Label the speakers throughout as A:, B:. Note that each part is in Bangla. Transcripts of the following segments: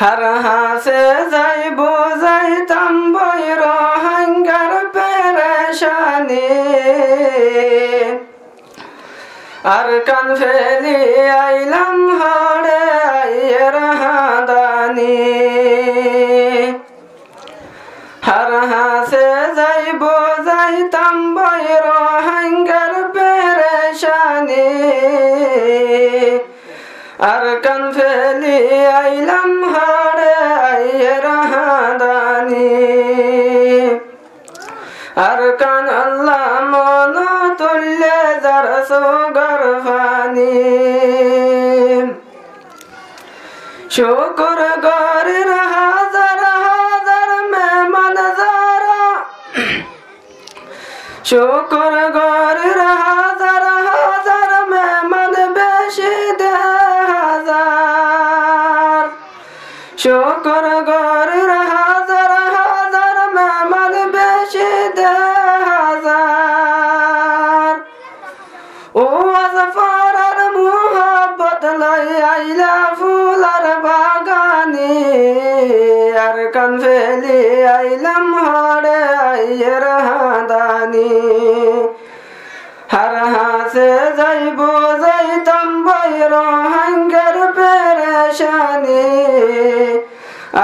A: har hase যাইবো যাইতাম বৈর হাঙ্গার পেরেশানি আর কান ফেলি আইলাম হড়ে আইয়ের হাদানি har hase যাইবো যাইতাম বৈর হাঙ্গার পেরেশানি আর কান ফেলি আইলাম হড়ে আইয়ের হাদানি আর কান আল্লাহ মন তুল্লে যার সোগর ফানি শুকর গরের হাজার হাজার মেহমান যারা শুকর গরের হাজার হাজার মেহমান বেশি দে হাজার শুকর গরের হাজার হাজার মেহমান বেশি দে হাজার ও আজফারার মুহাব্বত লাই আইলা ফুলার বাগানে আর কান ফেলি আইলাম হড়ে আইয়ের হাদানি har hase যাইবো যাইতাম বৈর হাঙ্গার পেরেশানি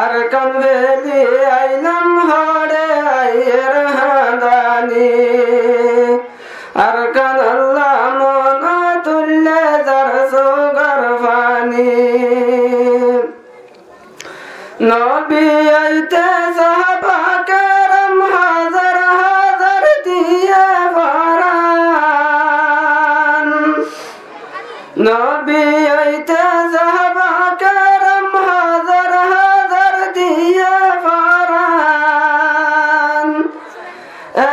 A: আর কান ফেলি আইলাম হড়ে আইয়ের হাদানি আর কান আল্লাহ মন তুল্লে যার সোগর ফানি নবী আইতে সাহাবা কেরাম হাজার হাজার দিয়ে ফরান নবী আইতে সাহাবা কেরাম হাজার হাজার দিয়ে ফরান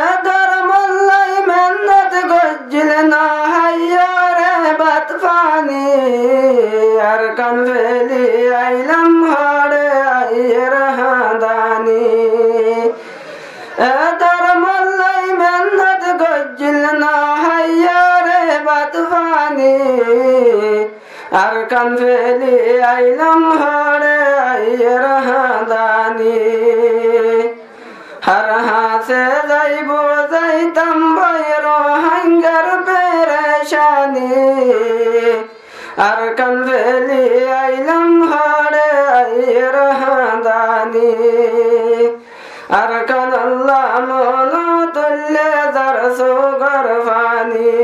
A: এদর মোল্লাই মেহনত গজ্জিল না হাইয়ারে বাত ফানি আর কান ফেলি আইলাম হড়ে আইয়ের হাদানি এদর মোল্লাই মেহনত গজ্জিল না হাইয়ারে বাত ফানি আর কান ফেলি আইলাম হড়ে আইয়ের হাদানি har hase যাইবো যাইতাম বৈর হাঙ্গার পেরেশানি আর কান ফেলি আইলাম হড়ে আইয়ের হাদানি আর কান আল্লাহ মন তুল্লে যার সোগর ফানি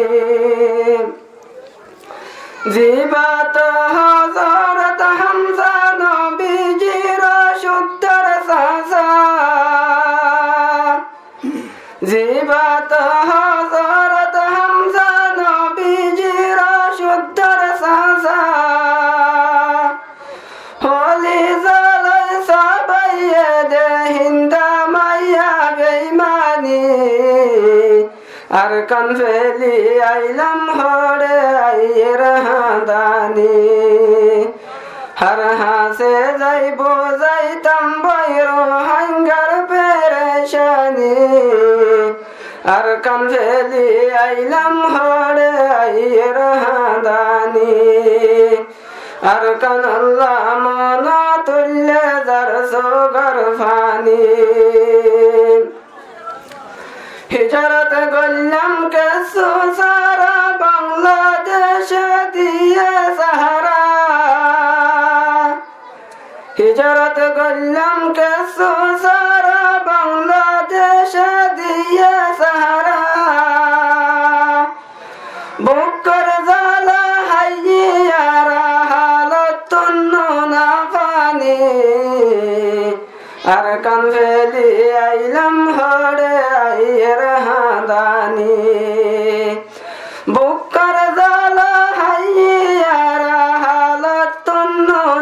A: জিবাত হযরত হামজা নবীজির সত্তর সাসা জিবাত হযরত হামজা নবীজির সত্তর সাসা হলি জালাই সাবাইয়ে দে হিন্দা মাইয়া বেঈমানি আর কান ফেলি আইলাম হড়ে আইয়ের হাদানি har hase যাইবো যাইতাম বৈর হাঙ্গার পেরেশানি আর কান ফেলি আইলাম হড়ে আইয়ের হাদানি আর কান আল্লাহ মন তুল্লে যার সোগর ফানি হিজরত করলাম কেসু সারা বাংলাদেশ দিয়ে সাহারা হিজরত করলাম কেসু সারা বাংলাদেশ দিয়ে সাহারা বুকর জালা হাইয়ারা হালত না ফানি আর কান ফেলি আইলাম হড়ে আইয়ের হাদানি বুকর জালা হাইয়ারা হালত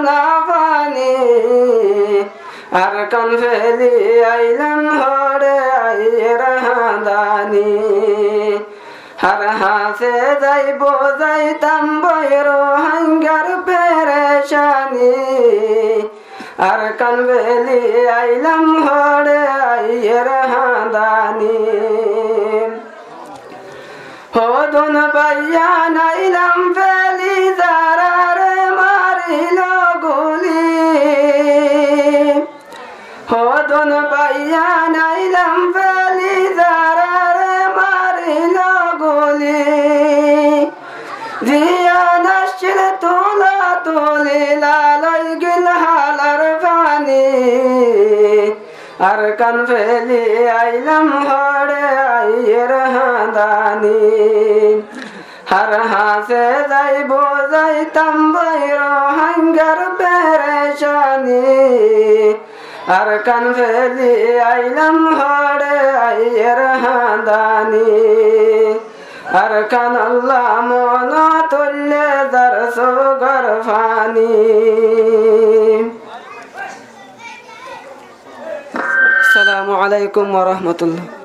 A: না ফানি আর কান ফেলি আইলাম হড়ে আইয়ের হাদানি har hase যাইবো যাইতাম বৈর হাঙ্গার পেরেশানি আর কান ফেলি আইলাম হড়ে আইয়ের হাদানি হদন পাইয়া নাইলাম ফেলি যারারে মারিল গুলি হদন পাইয়া নাইলাম ফেলি যারারে মারিল গুলি জিয়া নাসির তোলা তুলি লালই গিল হালার পানি আর কান ফেলি আইলাম হরে আইয়ের হাদানি हर हासे जाइबो जाइताम बैरो हांगार पेरेशानी हर कान फेली आइलाम हरे आइयर हादानी हर कान अल्लाह मोनो तुल्ले दरसो गरफानी अस्सलामु अलैकुम व रहमतुल्लाह।